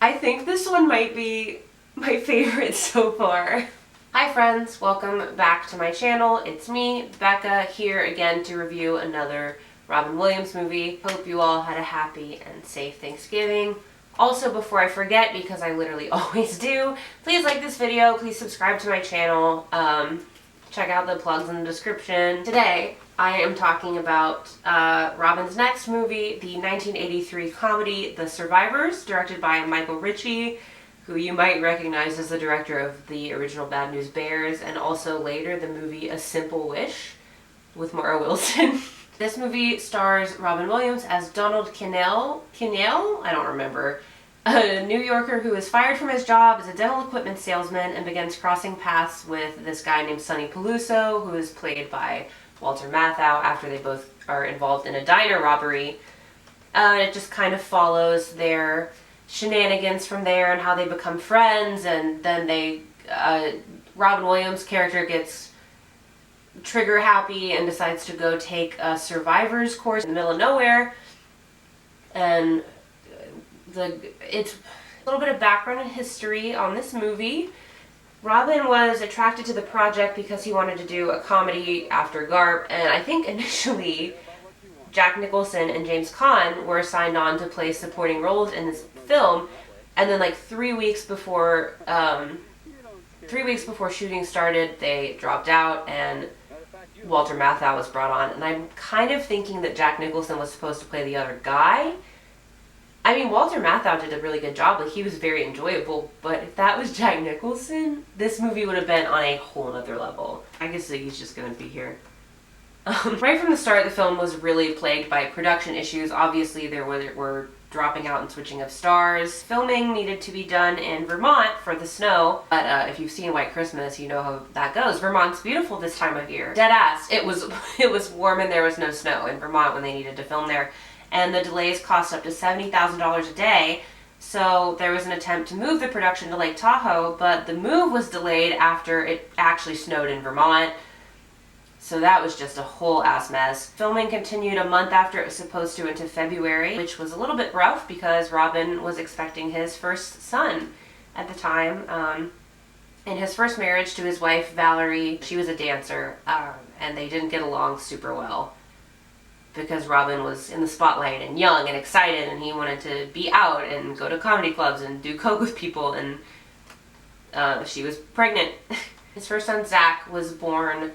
I think this one might be my favorite so far. Hi friends, welcome back to my channel. It's me, Becca, here again to review another Robin Williams movie. Hope you all had a happy and safe Thanksgiving. Also, before I forget, because I literally always do, please like this video, please subscribe to my channel, check out the plugs in the description. Today, I am talking about Robin's next movie, the 1983 comedy The Survivors, directed by Michael Ritchie, who you might recognize as the director of the original Bad News Bears, and also later the movie A Simple Wish with Mara Wilson. This movie stars Robin Williams as Donald Kinnell, I don't remember, a New Yorker who is fired from his job as a dental equipment salesman and begins crossing paths with this guy named Sonny Peluso, who is played by Walter Matthau, after they both are involved in a diner robbery. It just kind of follows their shenanigans from there and how they become friends, and then Robin Williams' character gets trigger happy and decides to go take a survivor's course in the middle of nowhere. And it's a little bit of background and history on this movie. Robin was attracted to the project because he wanted to do a comedy after Garp, and I think initially Jack Nicholson and James Caan were signed on to play supporting roles in this film, and then like 3 weeks before shooting started, they dropped out and Walter Matthau was brought on, and I'm kind of thinking that Jack Nicholson was supposed to play the other guy. I mean, Walter Matthau did a really good job, like he was very enjoyable, but if that was Jack Nicholson, this movie would have been on a whole nother level. I guess Ziggy's just gonna be here. Right from the start, the film was really plagued by production issues. Obviously, there were dropping out and switching of stars. Filming needed to be done in Vermont for the snow, but if you've seen White Christmas, you know how that goes. Vermont's beautiful this time of year. Dead ass. It was warm and there was no snow in Vermont when they needed to film there. And the delays cost up to $70,000 a day, so there was an attempt to move the production to Lake Tahoe, but the move was delayed after it actually snowed in Vermont, so that was just a whole ass mess. Filming continued a month after it was supposed to into February, which was a little bit rough because Robin was expecting his first son at the time. In his first marriage to his wife, Valerie, she was a dancer, and they didn't get along super well, because Robin was in the spotlight and young and excited, and he wanted to be out and go to comedy clubs and do coke with people, and she was pregnant. His first son, Zach, was born,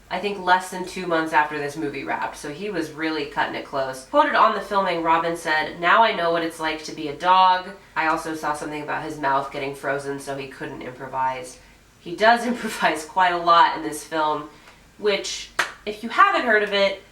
I think, less than 2 months after this movie wrapped, so he was really cutting it close. Quoted on the filming, Robin said, "Now I know what it's like to be a dog." I also saw something about his mouth getting frozen, so he couldn't improvise. He does improvise quite a lot in this film, which, if you haven't heard of it,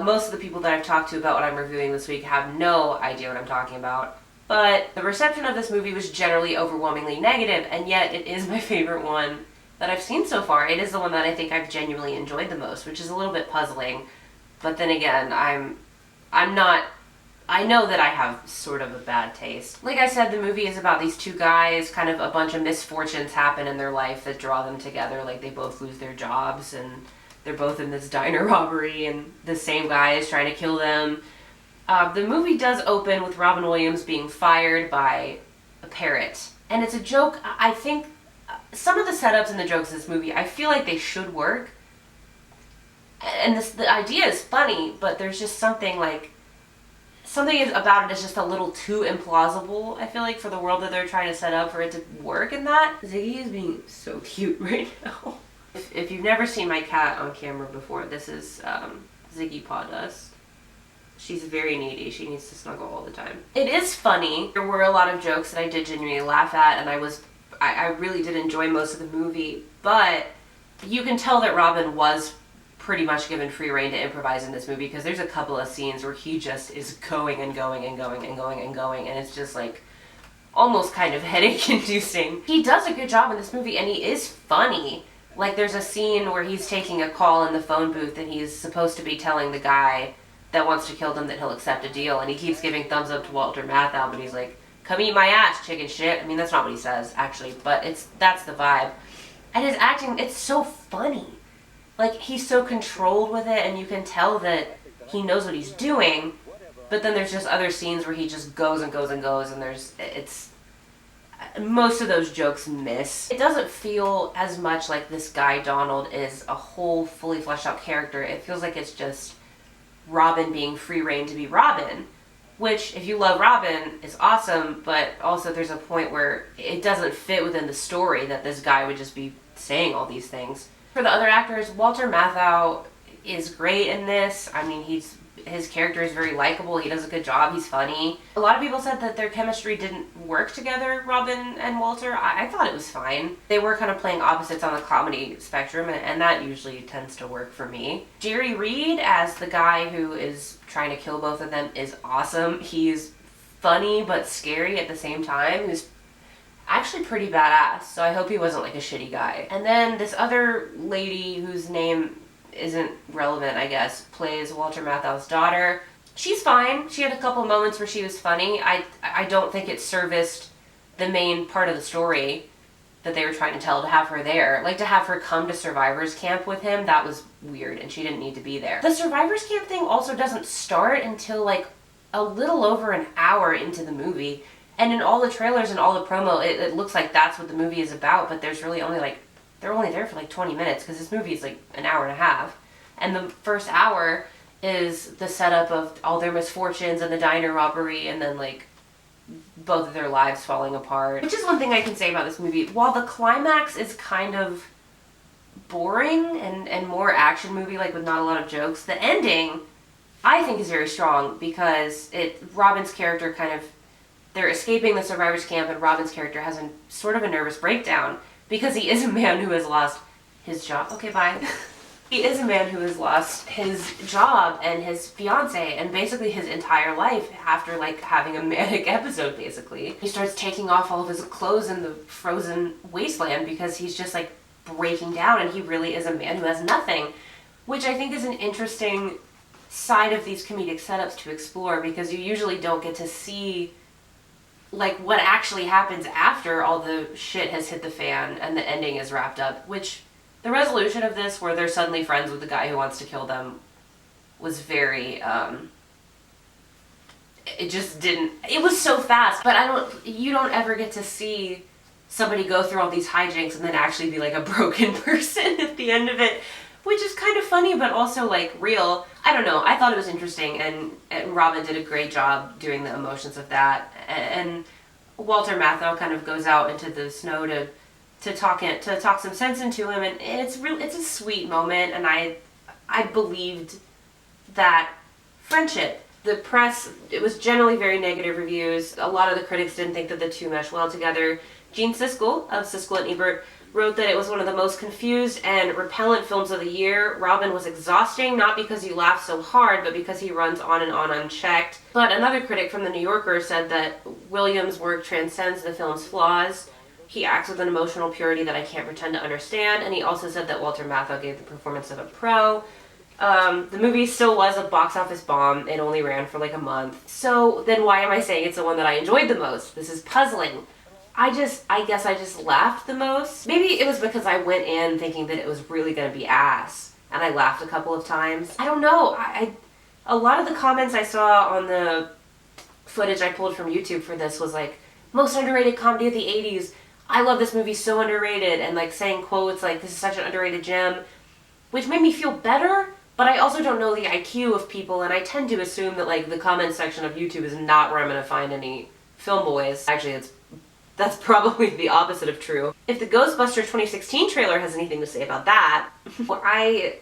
most of the people that I've talked to about what I'm reviewing this week have no idea what I'm talking about. But the reception of this movie was generally overwhelmingly negative, and yet it is my favorite one that I've seen so far. It is the one that I think I've genuinely enjoyed the most, which is a little bit puzzling. But then again, I know that I have sort of a bad taste. Like I said, the movie is about these two guys, kind of a bunch of misfortunes happen in their life that draw them together, like they both lose their jobs, and they're both in this diner robbery, and the same guy is trying to kill them. The movie does open with Robin Williams being fired by a parrot. And it's a joke. I think some of the setups and the jokes in this movie, I feel like they should work. And the idea is funny, but there's just something about it is just a little too implausible, I feel like, for the world that they're trying to set up for it to work in that. Ziggy is being so cute right now. If you've never seen my cat on camera before, this is Ziggy Pawdust. She's very needy. She needs to snuggle all the time. It is funny. There were a lot of jokes that I did genuinely laugh at, and I really did enjoy most of the movie, but you can tell that Robin was pretty much given free rein to improvise in this movie, because there's a couple of scenes where he just is going and going and going and going and going, and it's just like almost kind of headache inducing. He does a good job in this movie, and he is funny. Like, there's a scene where he's taking a call in the phone booth, and he's supposed to be telling the guy that wants to kill them that he'll accept a deal, and he keeps giving thumbs up to Walter Matthau, but he's like, "Come eat my ass, chicken shit." I mean, that's not what he says, actually, but that's the vibe. And his acting, it's so funny. Like, he's so controlled with it, and you can tell that he knows what he's doing, But then there's just other scenes where he just goes and goes and goes, and most of those jokes miss. It doesn't feel as much like this guy Donald is a whole, fully fleshed out character. It feels like it's just Robin being free reign to be Robin, which, if you love Robin, is awesome, but also there's a point where it doesn't fit within the story that this guy would just be saying all these things. For the other actors, Walter Matthau is great in this. I mean, his character is very likable. He does a good job. He's funny. A lot of people said that their chemistry didn't work together, Robin and Walter. I thought it was fine. They were kind of playing opposites on the comedy spectrum, and that usually tends to work for me. Jerry Reed as the guy who is trying to kill both of them is awesome. He's funny but scary at the same time. He's actually pretty badass, so I hope he wasn't like a shitty guy. And then this other lady whose name isn't relevant, I guess, plays Walter Matthau's daughter. She's fine. She had a couple moments where she was funny. I don't think it serviced the main part of the story that they were trying to tell to have her there. Like, to have her come to Survivor's Camp with him, that was weird, and she didn't need to be there. The Survivor's Camp thing also doesn't start until like a little over an hour into the movie, and in all the trailers and all the promo, it looks like that's what the movie is about, but there's really only like, they're only there for like 20 minutes because this movie is like an hour and a half. And the first hour is the setup of all their misfortunes and the diner robbery and then like both of their lives falling apart. Which is one thing I can say about this movie. While the climax is kind of boring and more action movie, like with not a lot of jokes, the ending I think is very strong because Robin's character they're escaping the survivor's camp and Robin's character has a sort of a nervous breakdown because he is a man who has lost his job. Okay, bye. He is a man who has lost his job and his fiance and basically his entire life after like having a manic episode, basically. He starts taking off all of his clothes in the frozen wasteland because he's just like breaking down and he really is a man who has nothing, which I think is an interesting side of these comedic setups to explore because you usually don't get to see like what actually happens after all the shit has hit the fan and the ending is wrapped up, which the resolution of this where they're suddenly friends with the guy who wants to kill them was very it was so fast, but you don't ever get to see somebody go through all these hijinks and then actually be like a broken person at the end of it, which is kind of funny but also like real. I don't know, I thought it was interesting and Robin did a great job doing the emotions of that, and Walter Matthau kind of goes out into the snow to talk some sense into him, and it's a sweet moment, and I believed that friendship. The press, it was generally very negative reviews. A lot of the critics didn't think that the two meshed well together. Gene Siskel of Siskel and Ebert wrote that it was one of the most confused and repellent films of the year. Robin was exhausting, not because he laughs so hard, but because he runs on and on unchecked. But another critic from The New Yorker said that Williams' work transcends the film's flaws. He acts with an emotional purity that I can't pretend to understand, and he also said that Walter Matthau gave the performance of a pro. The movie still was a box office bomb. It only ran for like a month. So then why am I saying it's the one that I enjoyed the most? This is puzzling. I guess I just laughed the most. Maybe it was because I went in thinking that it was really going to be ass, and I laughed a couple of times. I don't know. A lot of the comments I saw on the footage I pulled from YouTube for this was like, most underrated comedy of the 80s. I love this movie, so underrated, and like saying quotes like, this is such an underrated gem, which made me feel better, but I also don't know the IQ of people, and I tend to assume that like the comment section of YouTube is not where I'm going to find any film boys. Actually, that's probably the opposite of true. If the Ghostbusters 2016 trailer has anything to say about that, I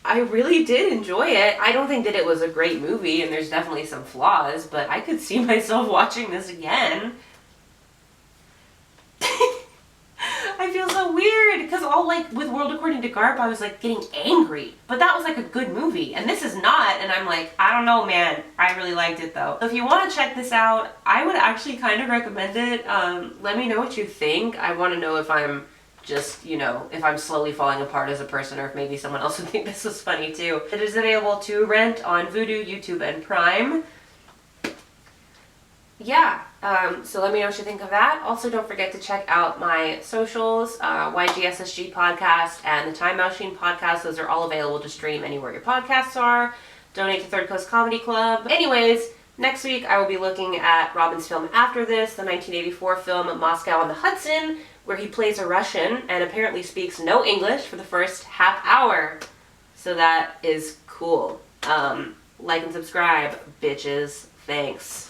really did enjoy it. I don't think that it was a great movie, and there's definitely some flaws, but I could see myself watching this again. I feel so weird, because all like with World According to Garp, I was like getting angry, but that was like a good movie, and this is not, and I'm like, I don't know, man. I really liked it though. So if you want to check this out, I would actually kind of recommend it. Let me know what you think. I want to know if I'm just, if I'm slowly falling apart as a person, or if maybe someone else would think this was funny too. It is available to rent on Vudu, YouTube, and Prime. Yeah, so let me know what you think of that. Also, don't forget to check out my socials, YGSSG Podcast and the Time Machine Podcast. Those are all available to stream anywhere your podcasts are. Donate to Third Coast Comedy Club. Anyways, Next week, I will be looking at Robin's film after this, the 1984 film Moscow on the Hudson, where he plays a Russian and apparently speaks no English for the first half hour. So that is cool. Like and subscribe, bitches. Thanks.